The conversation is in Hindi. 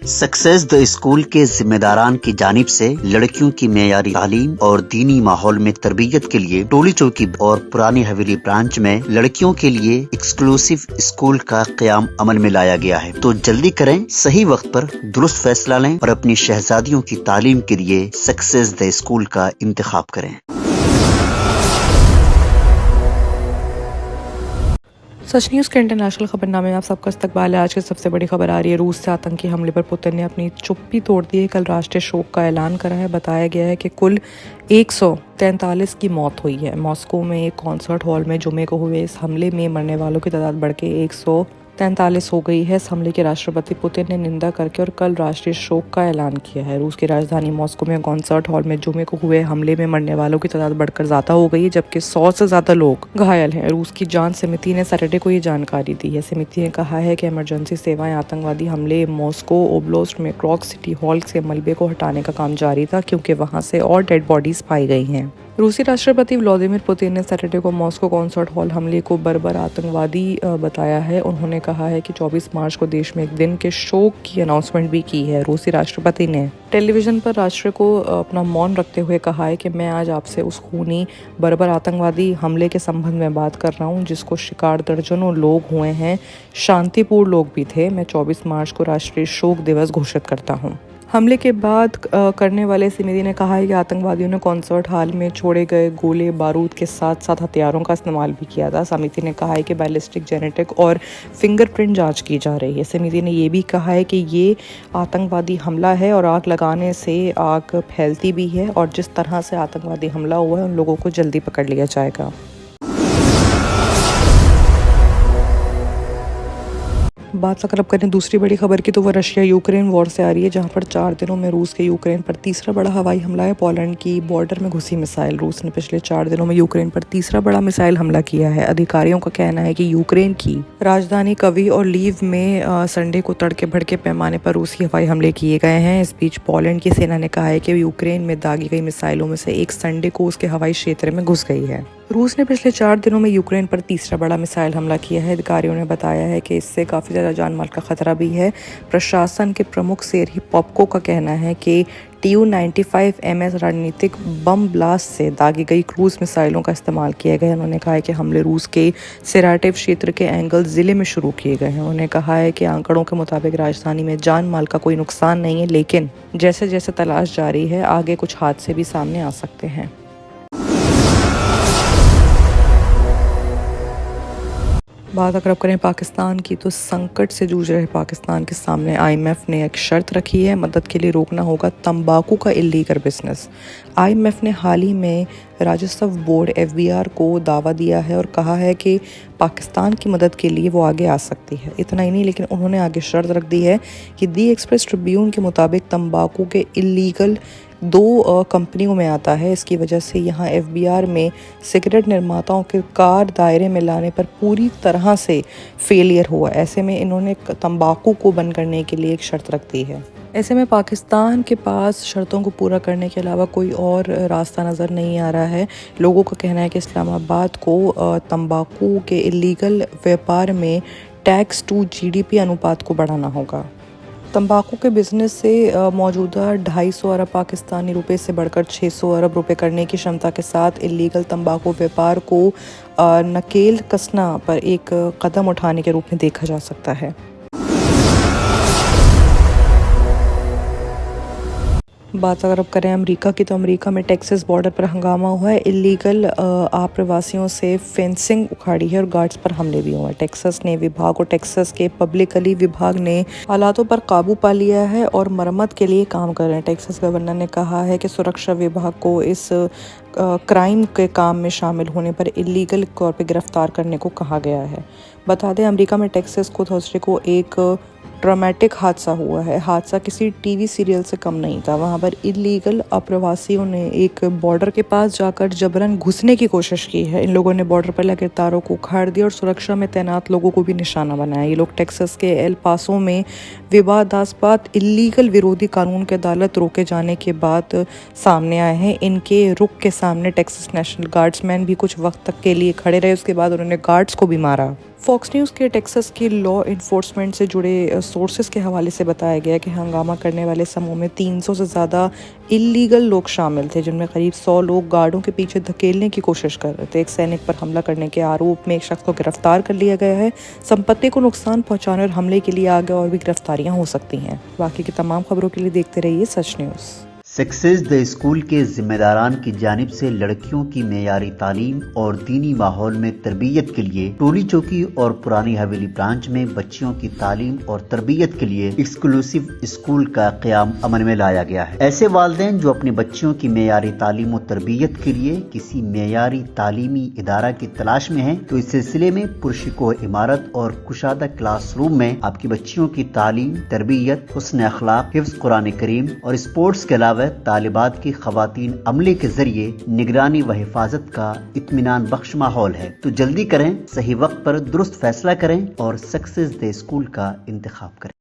सक्सेस द स्कूल के जिम्मेदारान की जानिब से लड़कियों की मेयारी तालीम और दीनी माहौल में तरबियत के लिए टोली चौकी और पुरानी हवेली ब्रांच में लड़कियों के लिए एक्सक्लूसिव स्कूल का क़याम अमल में लाया गया है। तो जल्दी करें, सही वक्त पर दुरुस्त फैसला लें और अपनी शहजादियों की तालीम के लिए सक्सेस द स्कूल का इंतखाब करें। सच न्यूज़ के इंटरनेशनल खबरनामे में आप सबका इस्तकबाल है। आज की सबसे बड़ी खबर आ रही है रूस से आतंकी हमले पर पुतिन ने अपनी चुप्पी तोड़ दी है। कल राष्ट्रीय शोक का ऐलान करा है। बताया गया है कि कुल 143 की मौत हुई है। मॉस्को में एक कॉन्सर्ट हॉल में जुमे को हुए इस हमले में मरने वालों की तादाद बढ़ के 143 हो गई है। इस हमले की राष्ट्रपति पुतिन ने निंदा करके और कल राष्ट्रीय शोक का ऐलान किया है। रूस की राजधानी मॉस्को में कॉन्सर्ट हॉल में जुमे को हुए हमले में मरने वालों की तादाद बढ़कर ज्यादा हो गई है, जबकि 100 से ज्यादा लोग घायल हैं। रूस की जांच समिति ने सैटरडे को ये जानकारी दी है। समिति ने कहा है कि इमरजेंसी सेवाएं आतंकवादी हमले मॉस्को ओब्लास्ट में क्रॉक सिटी हॉल से मलबे को हटाने का काम जारी था, क्योंकि वहां से और डेड बॉडीज पाई गई हैं। रूसी राष्ट्रपति व्लादिमीर पुतिन ने सैटरडे को मॉस्को कॉन्सर्ट हॉल हमले को बर्बर आतंकवादी बताया है। उन्होंने कहा है कि 24 मार्च को देश में एक दिन के शोक की अनाउंसमेंट भी की है। रूसी राष्ट्रपति ने टेलीविजन पर राष्ट्र को अपना मौन रखते हुए कहा है कि मैं आज आपसे उस खूनी बर्बर आतंकवादी हमले के संबंध में बात कर रहा हूं, जिसको शिकार दर्जनों लोग हुए हैं, शांतिपूर्ण लोग भी थे। मैं 24 मार्च को राष्ट्रीय शोक दिवस घोषित करता हूं। हमले के बाद करने वाले समिति ने कहा है कि आतंकवादियों ने कॉन्सर्ट हॉल में छोड़े गए गोले बारूद के साथ साथ हथियारों का इस्तेमाल भी किया था। समिति ने कहा है कि बैलिस्टिक जेनेटिक और फिंगरप्रिंट जांच की जा रही है। समिति ने ये भी कहा है कि ये आतंकवादी हमला है और आग लगाने से आग फैलती भी है, और जिस तरह से आतंकवादी हमला हुआ है उन लोगों को जल्दी पकड़ लिया जाएगा। बात अगर अब करें दूसरी बड़ी खबर की, तो वो रशिया यूक्रेन वॉर से आ रही है, जहां पर 4 दिनों में रूस के यूक्रेन पर तीसरा बड़ा हवाई हमला है। पोलैंड की बॉर्डर में घुसी मिसाइल। रूस ने पिछले 4 दिनों में यूक्रेन पर तीसरा बड़ा मिसाइल हमला किया है। अधिकारियों का कहना है कि यूक्रेन की राजधानी कवी और लीव में संडे को तड़के भड़के पैमाने पर रूसी हवाई हमले किए गए हैं। इस बीच पोलैंड की सेना ने कहा है कि यूक्रेन में दागी गई मिसाइलों में से एक संडे को उसके हवाई क्षेत्र में घुस गई है। रूस ने पिछले 4 दिनों में यूक्रेन पर तीसरा बड़ा मिसाइल हमला किया है। अधिकारियों ने बताया है कि इससे काफ़ी ज़्यादा जान माल का खतरा भी है। प्रशासन के प्रमुख सेरी पॉप्को का कहना है कि Tu-95MS रणनीतिक बम ब्लास्ट से दागी गई क्रूज मिसाइलों का इस्तेमाल किया गया है। उन्होंने कहा है कि हमले रूस के सेराटिव क्षेत्र के एंगल ज़िले में शुरू किए गए हैं। उन्होंने कहा है कि आंकड़ों के मुताबिक राजधानी में जान माल का कोई नुकसान नहीं है, लेकिन जैसे जैसे तलाश जारी है आगे कुछ हादसे भी सामने आ सकते हैं। बात अगर अब करें पाकिस्तान की, तो संकट से जूझ रहे पाकिस्तान के सामने IMF ने एक शर्त रखी है। मदद के लिए रोकना होगा तंबाकू का इलीगल बिजनेस। IMF ने हाल ही में राजस्व बोर्ड FBR को दावा दिया है और कहा है कि पाकिस्तान की मदद के लिए वो आगे आ सकती है। इतना ही नहीं, लेकिन उन्होंने आगे शर्त रख दी है कि दी एक्सप्रेस ट्रिब्यून के मुताबिक तंबाकू के इलीगल 2 कंपनियों में आता है। इसकी वजह से यहाँ FBR में सिगरेट निर्माताओं के कार दायरे में लाने पर पूरी तरह से फेलियर हुआ। ऐसे में इन्होंने तंबाकू को बंद करने के लिए एक शर्त रख दी है। ऐसे में पाकिस्तान के पास शर्तों को पूरा करने के अलावा कोई और रास्ता नज़र नहीं आ रहा है। लोगों का कहना है कि इस्लामाबाद को तंबाकू के इलीगल व्यापार में टैक्स टू GDP अनुपात को बढ़ाना होगा। तंबाकू के बिजनेस से मौजूदा 250 अरब पाकिस्तानी रुपए से बढ़कर 600 अरब रुपए करने की क्षमता के साथ इलीगल तंबाकू व्यापार को नकेल कसना पर एक कदम उठाने के रूप में देखा जा सकता है। बात अगर अब करें अमेरिका की, तो अमेरिका में टेक्सास बॉर्डर पर हंगामा हुआ है। इलीगल आप्रवासियों से फेंसिंग उखाड़ी है और गार्ड्स पर हमले भी हुए हैं। टेक्सास ने विभाग और टेक्सास के पब्लिकली विभाग ने हालातों पर काबू पा लिया है और मरम्मत के लिए काम कर रहे हैं। टेक्सास गवर्नर ने कहा है कि सुरक्षा विभाग को इस क्राइम के काम में शामिल होने पर इलीगल तौर पर गिरफ्तार करने को कहा गया है। बता दें, अमेरिका में टेक्सास को थर्सडे को एक ड्रामेटिक हादसा हुआ है। हादसा किसी टीवी सीरियल से कम नहीं था। वहां पर इलीगल अप्रवासियों ने एक बॉर्डर के पास जाकर जबरन घुसने की कोशिश की है। इन लोगों ने बॉर्डर पर लगे तारों को उखाड़ दिया और सुरक्षा में तैनात लोगों को भी निशाना बनाया। ये लोग टेक्सास के एल पासो में विवादास्पद इलीगल विरोधी कानून के अदालत रोके जाने के बाद सामने आए हैं। इनके रुख के सामने टेक्सास नेशनल गार्ड्समैन भी कुछ वक्त तक के लिए खड़े रहे। उसके बाद उन्होंने गार्ड्स को भी मारा। फॉक्स न्यूज़ के टेक्सास की लॉ इन्फोर्समेंट से जुड़े सोर्सेज के हवाले से बताया गया कि हंगामा करने वाले समूह में 300 से ज़्यादा इलीगल लोग शामिल थे, जिनमें करीब 100 लोग गार्डों के पीछे धकेलने की कोशिश कर रहे थे। एक सैनिक पर हमला करने के आरोप में एक शख्स को गिरफ्तार कर लिया गया है। संपत्ति को नुकसान पहुंचाने और हमले के लिए आगे और भी गिरफ्तारियां हो सकती हैं। बाकी की तमाम खबरों के लिए देखते रहिए सच न्यूज़। सक्सेस द स्कूल के जिम्मेदारान की जानिब से लड़कियों की मेयारी तालीम और दीनी माहौल में तरबियत के लिए टोली चौकी और पुरानी हवेली ब्रांच में बच्चियों की तालीम और तरबियत के लिए एक्सक्लूसिव स्कूल का क़याम अमल में लाया गया है। ऐसे वालिदैन जो अपने बच्चियों की मेयारी तालीम और तरबियत के लिए किसी मेयारी तालीमी इदारा की तलाश में है, तो इस सिलसिले में पुरशिको इमारत और कुशादा क्लासरूम में आपकी बच्चियों की तालीम, तरबियत, हुस्न अखलाक, हिफ्ज़ कुरान करीम और स्पोर्ट्स के अलावा तालिबात की खवातीन अमले के जरिए निगरानी व हिफाजत का इत्मीनान बख्श माहौल है। तो जल्दी करें, सही वक्त पर दुरुस्त फैसला करें और सक्सेस द स्कूल का इंतखाब करें।